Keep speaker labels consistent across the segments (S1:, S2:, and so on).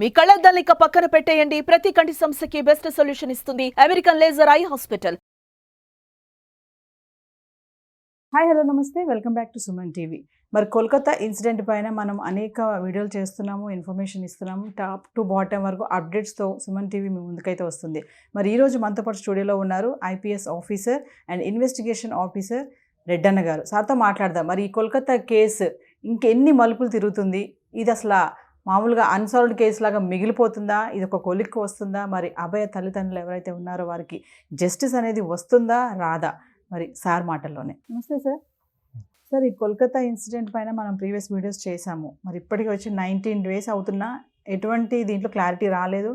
S1: మీ కళ్ళద్దాల్ని పక్కన పెట్టేయండి. ప్రతి కంటి సమస్యకి బెస్ట్ సొల్యూషన్ ఇస్తుంది American laser eye hospital.
S2: Hi hello నమస్తే, welcome back to Suman TV. మరి కోల్కతా ఇన్సిడెంట్ పైన మనం అనేక వీడియోలు చేస్తున్నాము, ఇన్ఫర్మేషన్ ఇస్తున్నాము. టాప్ టు బాటమ్ వరకు అప్డేట్స్తో సుమన్ టీవీ మీ ముందుకైతే వస్తుంది. మరి ఈరోజు మనతో పాటు స్టూడియోలో ఉన్నారు IPS officer and investigation officer Reddanna గారు. సార్తో మాట్లాడదాం. మరి ఈ కోల్కతా కేసు ఇంకెన్ని మలుపులు తిరుగుతుంది? ఇది అసలు మామూలుగా అన్సాల్వ్డ్ కేసు లాగా మిగిలిపోతుందా? ఇది ఒక కొలిక్కి వస్తుందా? మరి అభయ తల్లిదండ్రులు ఎవరైతే ఉన్నారో వారికి జస్టిస్ అనేది వస్తుందా రాదా? మరి సార్ మాటల్లోనే. నమస్తే సార్. సార్, ఈ కోల్కతా ఇన్సిడెంట్ పైన మనం ప్రీవియస్ వీడియోస్ చేశాము. మరి ఇప్పటికి వచ్చి 19 days అవుతున్నా ఎటువంటి దీంట్లో క్లారిటీ రాలేదు.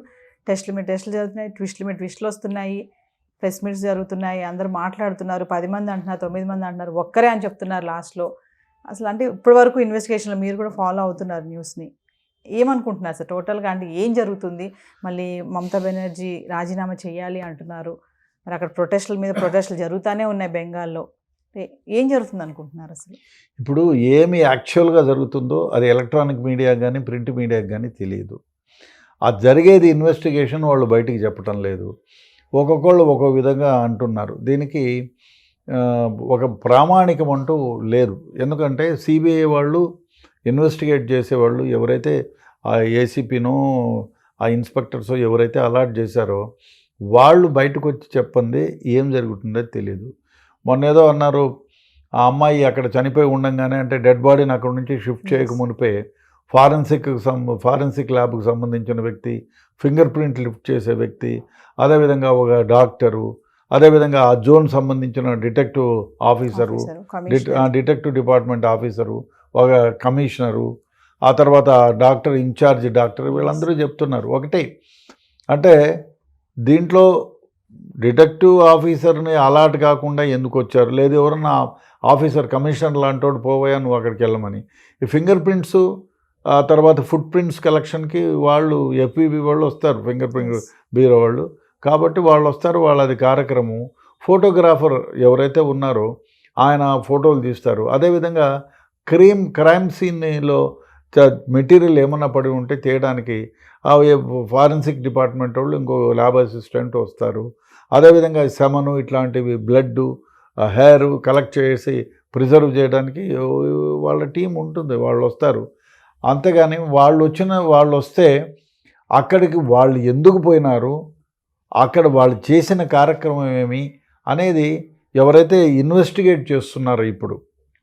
S2: టెస్టులు జరుగుతున్నాయి, ట్విస్టులు వస్తున్నాయి, ప్రెస్ మీట్స్ జరుగుతున్నాయి, అందరూ మాట్లాడుతున్నారు. 10 మంది అంటున్నారు, 9 మంది అంటున్నారు, ఒక్కరే అని చెప్తున్నారు లాస్ట్లో. అసలు అంటే ఇప్పటి వరకు ఇన్వెస్టిగేషన్లో మీరు కూడా ఫాలో అవుతున్నారు న్యూస్ని. ఏమనుకుంటున్నారు సార్ టోటల్గా? అంటే ఏం జరుగుతుంది? మళ్ళీ మమతా బెనర్జీ రాజీనామా చేయాలి అంటున్నారు. మరి అక్కడ ప్రొటెస్టులు జరుగుతూనే ఉన్నాయి బెంగాల్లో. ఏం జరుగుతుంది అనుకుంటున్నారు అసలు?
S3: ఇప్పుడు ఏమి యాక్చువల్గా జరుగుతుందో అది ఎలక్ట్రానిక్ మీడియా కానీ ప్రింట్ మీడియాకి కానీ తెలియదు. అది జరిగేది ఇన్వెస్టిగేషన్ వాళ్ళు బయటికి చెప్పటం లేదు. ఒక్కొక్కళ్ళు ఒక్కో విధంగా అంటున్నారు. దీనికి ఒక ప్రామాణికం అంటూ లేదు. ఎందుకంటే సిబిఐ వాళ్ళు ఇన్వెస్టిగేట్ చేసేవాళ్ళు ఎవరైతే ఆ ఏసీపీనో ఆ ఇన్స్పెక్టర్సో ఎవరైతే అలాట్ చేశారో వాళ్ళు బయటకు వచ్చి చెప్పండి ఏం జరుగుతుందో తెలియదు. మొన్న ఏదో అన్నారు, ఆ అమ్మాయి అక్కడ చనిపోయి ఉండంగానే, అంటే డెడ్ బాడీని అక్కడ నుంచి షిఫ్ట్ చేయక మునిపే ఫారెన్సిక్ ల్యాబ్కి సంబంధించిన వ్యక్తి, ఫింగర్ ప్రింట్ లిఫ్ట్ చేసే వ్యక్తి, అదేవిధంగా ఒక డాక్టరు, అదేవిధంగా ఆ జోన్ సంబంధించిన detective officer, detective department officer, ఒక కమిషనరు, ఆ తర్వాత డాక్టర్ ఇన్ఛార్జ్ డాక్టర్, వీళ్ళందరూ చెప్తున్నారు ఒకటే. అంటే దీంట్లో డిటెక్టివ్ ఆఫీసర్ని అలాట్ కాకుండా ఎందుకు వచ్చారు? లేదు ఎవరన్నా ఆఫీసర్ కమిషనర్ లాంటోడు పోవయా నువ్వు అక్కడికి వెళ్ళమని. ఈ ఫింగర్ ప్రింట్స్ ఆ తర్వాత ఫుట్ ప్రింట్స్ కలెక్షన్కి వాళ్ళు ఎఫ్ఈబి వాళ్ళు వస్తారు, ఫింగర్ ప్రింట్ బ్యూరో వాళ్ళు. కాబట్టి వాళ్ళు వస్తారు, వాళ్ళది కార్యక్రమం. ఫోటోగ్రాఫర్ ఎవరైతే ఉన్నారో ఆయన ఫోటోలు తీస్తారు. అదేవిధంగా క్రైమ్ సీన్లో మెటీరియల్ ఏమన్నా పడి ఉంటే తీయడానికి ఫారెన్సిక్ డిపార్ట్మెంట్ వాళ్ళు, ఇంకో ల్యాబ్ అసిస్టెంట్ వస్తారు. అదేవిధంగా సెమను ఇట్లాంటివి, బ్లడ్, హెయిర్ కలెక్ట్ చేసి ప్రిజర్వ్ చేయడానికి వాళ్ళ టీం ఉంటుంది, వాళ్ళు వస్తారు. అంతేగాని వాళ్ళు వస్తే అక్కడికి వాళ్ళు ఎందుకు పోయినారు, అక్కడ వాళ్ళు చేసిన కార్యక్రమం ఏమి అనేది ఎవరైతే ఇన్వెస్టిగేట్ చేస్తున్నారో ఇప్పుడు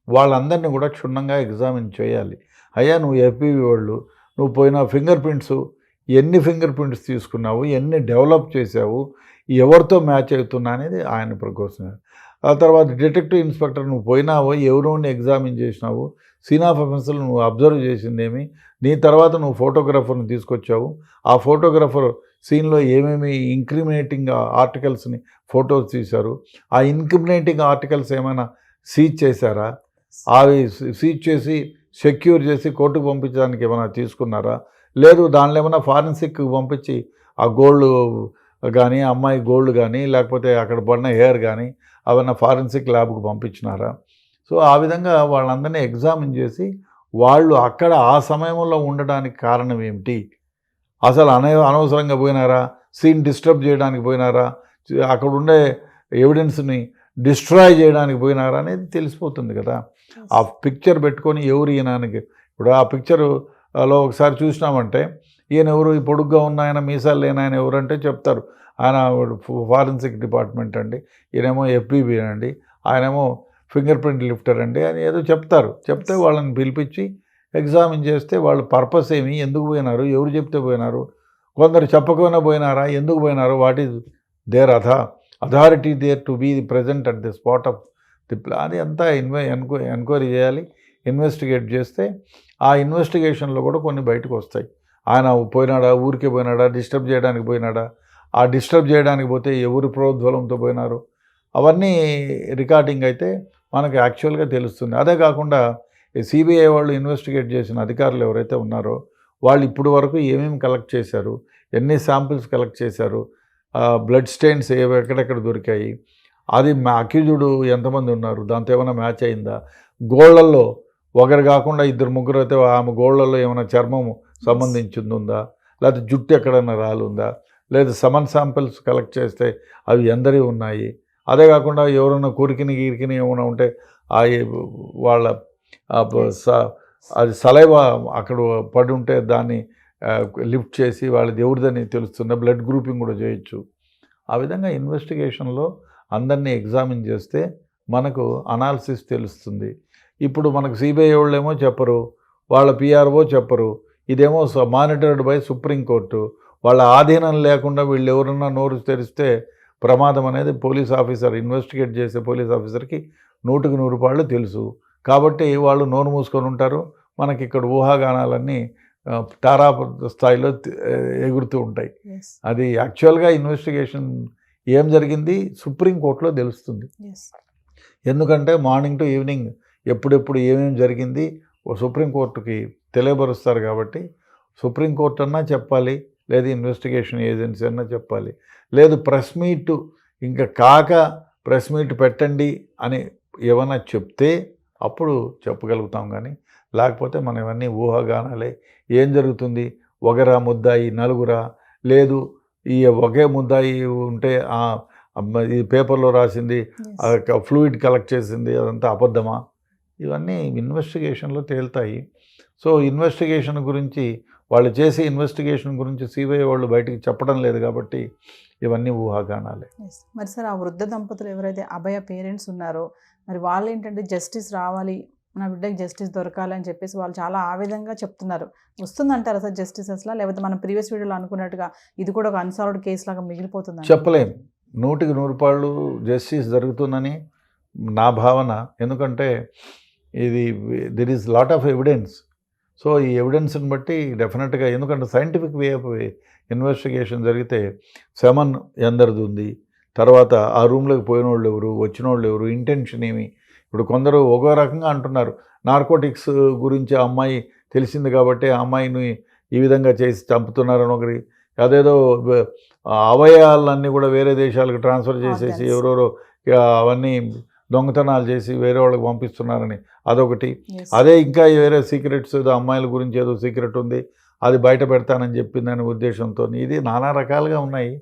S3: వాళ్ళందరినీ కూడా క్షుణ్ణంగా ఎగ్జామిన్ చేయాలి. అయ్యా నువ్వు ఎఫ్ఈబి వాళ్ళు, నువ్వు పోయిన ఫింగర్ ప్రింట్స్, ఎన్ని ఫింగర్ ప్రింట్స్ తీసుకున్నావు, ఎన్ని డెవలప్ చేసావు, ఎవరితో మ్యాచ్ అవుతున్నా అనేది ఆయన ప్రకోసమే. ఆ తర్వాత డిటెక్టివ్ ఇన్స్పెక్టర్ నువ్వు పోయినావో, ఎవరోని ఎగ్జామిన్ చేసినావు, సీన్ ఆఫ్ అఫెన్స్లు నువ్వు అబ్జర్వ్ చేసిందేమి, నీ తర్వాత నువ్వు ఫోటోగ్రాఫర్ని తీసుకొచ్చావు, ఆ ఫోటోగ్రాఫర్ సీన్లో ఏమేమి ఇంక్రిమినేటింగ్ ఆర్టికల్స్ని ఫొటోస్ తీశారు, ఆ ఇంక్రిమినేటింగ్ ఆర్టికల్స్ ఏమైనా సీజ్ చేశారా, అవి సీజ్ చేసి సెక్యూర్ చేసి కోర్టుకు పంపించడానికి ఏమైనా తీసుకున్నారా, లేదు దానిలో ఏమైనా ఫారెన్సిక్కి పంపించి ఆ గోల్డ్ కానీ, అమ్మాయి గోల్డ్ కానీ, లేకపోతే అక్కడ పడిన హెయిర్ కానీ అవన్నీ ఫారెన్సిక్ ల్యాబ్కి పంపించినారా? సో ఆ విధంగా వాళ్ళందరినీ ఎగ్జామిన్ చేసి వాళ్ళు అక్కడ ఆ సమయంలో ఉండడానికి కారణం ఏమిటి, అసలు అనవసరంగా పోయినారా, సీన్ డిస్టర్బ్ చేయడానికి పోయినారా, అక్కడ ఉండే ఎవిడెన్స్ని డిస్ట్రాయ్ చేయడానికి పోయినారా అనేది తెలిసిపోతుంది కదా. ఆ పిక్చర్ పెట్టుకొని ఎవరు ఈయనానికి, ఇప్పుడు ఆ పిక్చర్లో ఒకసారి చూసినామంటే ఈయన ఎవరు, ఈ పొడుగ్గా ఉన్న ఆయన, మీసాలు లేని ఆయన ఎవరంటే చెప్తారు ఆయన ఫారెన్సిక్ డిపార్ట్మెంట్ అండి, ఈయనేమో ఎఫ్బీబీ అండి, ఆయనేమో ఫింగర్ ప్రింట్ లిఫ్టర్ అండి అని ఏదో చెప్తారు. చెప్తే వాళ్ళని పిలిపించి ఎగ్జామిన్ చేస్తే వాళ్ళ పర్పస్ ఏమి, ఎందుకు పోయినారు, ఎవరు చెప్తే పోయినారు, కొందరు చెప్పకపోయినా పోయినారా, ఎందుకు పోయినారు, what is their authority there to be present at the spot of the అది అంతా ఎంక్వైరీ చేయాలి. ఇన్వెస్టిగేట్ చేస్తే ఆ ఇన్వెస్టిగేషన్లో కూడా కొన్ని బయటకు వస్తాయి. ఆయన పోయినాడా, ఊరికే పోయినాడా, డిస్టర్బ్ చేయడానికి పోయినాడా, ఆ డిస్టర్బ్ చేయడానికి పోతే ఎవరు ప్రోద్బలంతో పోయినారు, అవన్నీ రికార్డింగ్ అయితే మనకు యాక్చువల్గా తెలుస్తుంది. అదే కాకుండా సిబిఐ వాళ్ళు ఇన్వెస్టిగేట్ చేసిన అధికారులు ఎవరైతే ఉన్నారో వాళ్ళు ఇప్పుడు వరకు ఏమేమి కలెక్ట్ చేశారు, ఎన్ని శాంపిల్స్ కలెక్ట్ చేశారు, బ్లడ్ స్టెయిన్స్ ఎక్కడెక్కడ దొరికాయి, అది అక్యూజ్డ్ ఎంతమంది ఉన్నారు, దాంతో ఏమైనా మ్యాచ్ అయిందా, గోళ్లలో ఒకరు కాకుండా ఇద్దరు ముగ్గురు అయితే ఆమె గోళ్లలో ఏమైనా చర్మం సంబంధించింది ఉందా, లేకపోతే జుట్టు ఎక్కడన్నా రాలుందా, లేదా సమన్ శాంపిల్స్ కలెక్ట్ చేస్తే అవి ఎందరి ఉన్నాయి. అదే కాకుండా ఎవరన్నా కొరికిని గీరికిని ఏమైనా ఉంటే వాళ్ళ అది సలైవా అక్కడ పడి ఉంటే దాన్ని లిఫ్ట్ చేసి వాళ్ళది ఎవరిదని తెలుస్తుంది. బ్లడ్ గ్రూపింగ్ కూడా చేయొచ్చు. ఆ విధంగా ఇన్వెస్టిగేషన్లో అందరినీ ఎగ్జామిన్ చేస్తే మనకు అనాలిసిస్ తెలుస్తుంది. ఇప్పుడు మనకు సిబిఐ వాళ్ళేమో చెప్పరు, వాళ్ళ పిఆర్ఓ చెప్పరు. ఇదేమో మానిటర్డ్ బై సుప్రీంకోర్టు. వాళ్ళ ఆధీనం లేకుండా వీళ్ళు ఎవరన్నా నోరు తెరిస్తే ప్రమాదం అనేది పోలీస్ ఆఫీసర్, ఇన్వెస్టిగేట్ చేసే పోలీస్ ఆఫీసర్కి 100% తెలుసు. కాబట్టి వాళ్ళు నోరు మూసుకొని ఉంటారు. మనకి ఇక్కడ ఊహాగానాలన్నీ తారా స్థాయిలో ఎగురుతూ ఉంటాయి. అది యాక్చువల్గా ఇన్వెస్టిగేషన్ ఏం జరిగింది సుప్రీంకోర్టులో తెలుస్తుంది. ఎందుకంటే మార్నింగ్ టు ఈవినింగ్ ఎప్పుడెప్పుడు ఏమేమి జరిగింది సుప్రీంకోర్టుకి తెలియపరుస్తారు. కాబట్టి సుప్రీంకోర్టు అన్నా చెప్పాలి, లేదు ఇన్వెస్టిగేషన్ ఏజెన్సీ అన్నా చెప్పాలి. లేదు ప్రెస్ మీట్ ఇంకా కాక ప్రెస్ మీట్ పెట్టండి అని ఏమన్నా చెప్తే అప్పుడు చెప్పగలుగుతాం. కానీ లేకపోతే మనం ఇవన్నీ ఊహాగానాలే. ఏం జరుగుతుంది, ఒకరా ముద్దాయి నలుగురా, లేదు ఈ ఒకే ముద్దాయి ఉంటే ఈ పేపర్లో రాసింది ఫ్లూయిడ్ కలెక్ట్ చేసింది అదంతా అబద్ధమా, ఇవన్నీ ఇన్వెస్టిగేషన్లో తేలుతాయి. సో ఇన్వెస్టిగేషన్ గురించి వాళ్ళు చేసే ఇన్వెస్టిగేషన్ గురించి సిబిఐ వాళ్ళు బయటికి చెప్పడం లేదు. కాబట్టి ఇవన్నీ ఊహాగానాలే.
S2: మరి సార్ ఆ వృద్ధ దంపతులు ఎవరైతే అభయ పేరెంట్స్ ఉన్నారో మరి వాళ్ళు ఏంటంటే జస్టిస్ రావాలి, నా బిడ్డకి జస్టిస్ దొరకాలి అని చెప్పేసి వాళ్ళు చాలా ఆవేదనగా చెప్తున్నారు. వస్తుందంటారా సార్ జస్టిస్ అసలు, లేకపోతే మనం ప్రీవియస్ వీడియోలో అనుకున్నట్టుగా ఇది కూడా ఒక అన్సాల్వ్డ్ కేసు లాగా మిగిలిపోతుంది?
S3: చెప్పలేం. 100% జస్టిస్ జరుగుతుందని నా భావన. ఎందుకంటే ఇది there is lot of evidence. So ఈ ఎవిడెన్స్ని బట్టి డెఫినెట్గా, ఎందుకంటే సైంటిఫిక్ వే ఆఫ్ ఇన్వెస్టిగేషన్ జరిగితే సెమన్ ఎందరిది ఉంది, తర్వాత ఆ రూమ్లోకి పోయిన వాళ్ళు ఎవరు, వచ్చిన వాళ్ళు ఎవరు, ఇంటెన్షన్ ఏమి. ఇప్పుడు కొందరు ఒక రకంగా అంటున్నారు, నార్కోటిక్స్ గురించి ఆ అమ్మాయి తెలిసింది కాబట్టి ఆ అమ్మాయిని ఈ విధంగా చేసి చంపుతున్నారని ఒకరి, అదేదో అవయవాలన్నీ కూడా వేరే దేశాలకు ట్రాన్స్ఫర్ చేసేసి ఎవరెవరో అవన్నీ దొంగతనాలు చేసి వేరే వాళ్ళకి పంపిస్తున్నారని అదొకటి. అదే ఇంకా వేరే సీక్రెట్స్, ఏదో అమ్మాయిల గురించి ఏదో సీక్రెట్ ఉంది అది బయట పెడతానని చెప్పిందనే ఉద్దేశంతో ఇది నానా రకాలుగా ఉన్నాయి.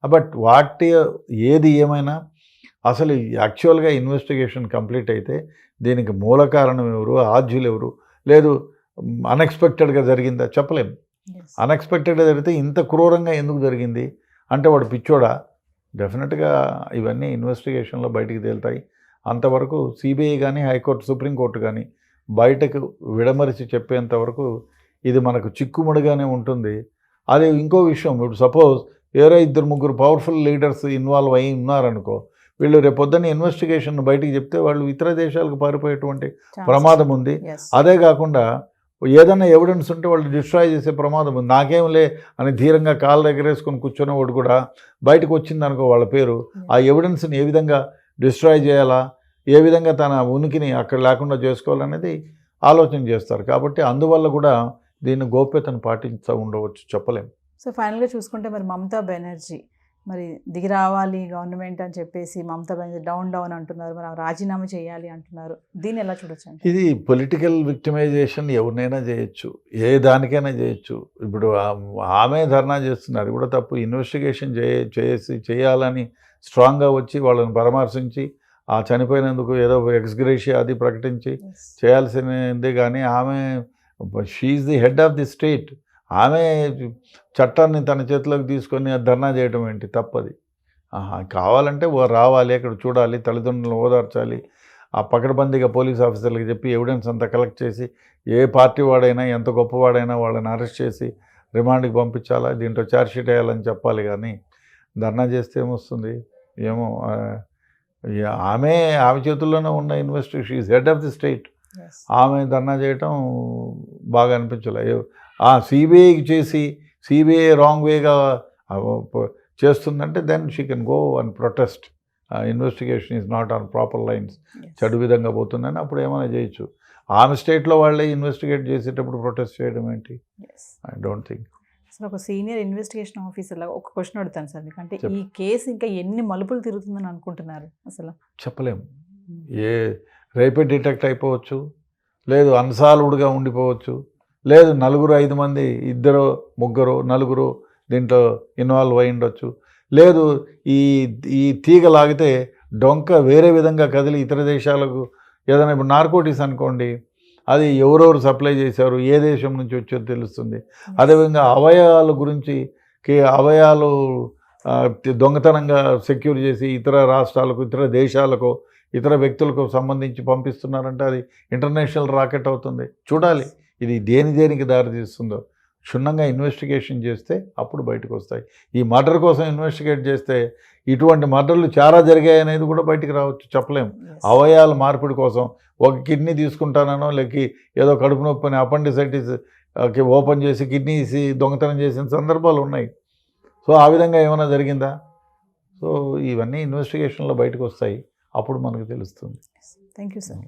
S3: బట్ ఏది ఏమైనా అసలు యాక్చువల్గా ఇన్వెస్టిగేషన్ కంప్లీట్ అయితే దీనికి మూల కారణం ఎవరు, ఆద్యులు ఎవరు, లేదు అన్ఎక్స్పెక్టెడ్గా జరిగిందా చెప్పలేము. అన్ఎక్స్పెక్టెడ్గా జరిగితే ఇంత క్రూరంగా ఎందుకు జరిగింది అంటే వాడు పిచ్చోడా? డెఫినెట్గా ఇవన్నీ ఇన్వెస్టిగేషన్లో బయటికి తేలుతాయి. అంతవరకు సిబిఐ కానీ హైకోర్టు సుప్రీంకోర్టు కానీ బయటకు విడమరిచి చెప్పేంతవరకు ఇది మనకు చిక్కుముడిగానే ఉంటుంది. అది ఇంకో విషయం, ఇప్పుడు సపోజ్ వేరే 2-3 పవర్ఫుల్ లీడర్స్ ఇన్వాల్వ్ అయ్యి ఉన్నారనుకో, వీళ్ళు రేపొద్దున ఇన్వెస్టిగేషన్ బయటికి చెప్తే వాళ్ళు ఇతర దేశాలకు పారిపోయేటువంటి ప్రమాదం ఉంది. అదే కాకుండా ఏదైనా ఎవిడెన్స్ ఉంటే వాళ్ళు డిస్ట్రాయ్ చేసే ప్రమాదం ఉంది. నాకేంలే అని ధీరంగా కాళ్ళు ఎగరేసుకొని కూర్చొనేవాడు కూడా బయటకు వచ్చిందనుకో వాళ్ళ పేరు, ఆ ఎవిడెన్స్ని ఏ విధంగా డిస్ట్రాయ్ చేయాలా, ఏ విధంగా తన ఉనికిని అక్కడ లేకుండా చేసుకోవాలనేది ఆలోచన చేస్తారు. కాబట్టి అందువల్ల కూడా దీన్ని గోప్యతను పాటిస్తూ ఉండవచ్చు, చెప్పలేం.
S2: సో ఫైనల్గా చూసుకుంటే మరి మమతా బెనర్జీ మరి దిగి రావాలి గవర్నమెంట్ అని చెప్పేసి మమతా బెనర్జీ డౌన్ అంటున్నారు, మరి రాజీనామా చేయాలి అంటున్నారు. దీన్ని ఎలా చూడొచ్చు? అంటే ఇది
S3: పొలిటికల్ విక్టిమైజేషన్ ఎవరినైనా చేయొచ్చు, ఏ దానికైనా చేయొచ్చు. ఇప్పుడు ఆమె ధర్నా చేస్తున్నారు కూడా తప్పు. ఇన్వెస్టిగేషన్ చేయాలని స్ట్రాంగ్గా వచ్చి వాళ్ళని పరామర్శించి ఆ చనిపోయినందుకు ఏదో ఎక్స్గ్రేషియా అది ప్రకటించి చేయాల్సిందే. కానీ ఆమె she is the head of the state. ఆమె చట్టాన్ని తన చేతిలోకి తీసుకొని ధర్నా చేయడం ఏంటి తప్పది. కావాలంటే రావాలి, అక్కడ చూడాలి, తల్లిదండ్రులను ఓదార్చాలి, ఆ పకడ్బందీగా పోలీస్ ఆఫీసర్లకు చెప్పి ఎవిడెన్స్ అంతా కలెక్ట్ చేసి ఏ పార్టీ వాడైనా ఎంత గొప్పవాడైనా వాళ్ళని అరెస్ట్ చేసి రిమాండ్కి పంపించాలా, దీంట్లో ఛార్జ్షీట్ వేయాలని చెప్పాలి. కానీ ధర్నా చేస్తే ఏమొస్తుంది ఏమో. ఆమె చేతుల్లోనే ఉన్న investigation, is head of the state. ఆమె ధర్నా చేయటం బాగా అనిపించలే. సిబిఐకి చేసి సిబిఐ రాంగ్ వేగా చేస్తుందంటే then she can go and protest. Investigation is not on proper lines, చెడు విధంగా పోతుందని అప్పుడు ఏమైనా చేయొచ్చు. ఆమె స్టేట్లో వాళ్ళే ఇన్వెస్టిగేట్ చేసేటప్పుడు ప్రొటెస్ట్ చేయడం ఏంటి? I don't think.
S2: అసలు ఒక సీనియర్ ఇన్వెస్టిగేషన్ ఆఫీసర్ లాగా ఒక క్వశ్చన్ అడుగుతాను సార్ మీకు, అంటే ఈ కేసు ఇంకా ఎన్ని మలుపులు తిరుగుతుందని అనుకుంటున్నారు? అసలు
S3: చెప్పలేము. రేపే డిటెక్ట్ అయిపోవచ్చు, లేదు అన్సాల్వ్డ్గా ఉండిపోవచ్చు, లేదు 4-5 మంది 2-3-4 దీంట్లో ఇన్వాల్వ్ అయి ఉండొచ్చు. లేదు ఈ తీగ లాగితే డొంక వేరే విధంగా కదిలి ఇతర దేశాలకు ఏదైనా ఇప్పుడు నార్కోటిక్స్ అనుకోండి, అది ఎవరెవరు సప్లై చేశారు, ఏ దేశం నుంచి వచ్చో తెలుస్తుంది. అదేవిధంగా అవయవాల గురించి అవయవాలు దొంగతనంగా సెక్యూర్ చేసి ఇతర రాష్ట్రాలకు, ఇతర దేశాలకు, ఇతర వ్యక్తులకు సంబంధించి పంపిస్తున్నారంటే అది ఇంటర్నేషనల్ రాకెట్ అవుతుంది. చూడాలి ఇది దేనికి దారి తీస్తుందో. క్షుణ్ణంగా ఇన్వెస్టిగేషన్ చేస్తే అప్పుడు బయటకు వస్తాయి. ఈ మర్డర్ కోసం ఇన్వెస్టిగేట్ చేస్తే ఇటువంటి మర్డర్లు చాలా జరిగాయి అనేది కూడా బయటికి రావచ్చు, చెప్పలేము. అవయవాల మార్పిడి కోసం ఒక కిడ్నీ తీసుకుంటానో లేక ఏదో కడుపు నొప్పి అని అపెండిసైటిస్ ఓపెన్ చేసి కిడ్నీస్ దొంగతనం చేసిన సందర్భాలు ఉన్నాయి. సో ఆ విధంగా ఏమైనా జరిగిందా? సో ఇవన్నీ ఇన్వెస్టిగేషన్లో బయటకు వస్తాయి, అప్పుడు మనకు తెలుస్తుంది.
S2: Thank you sir.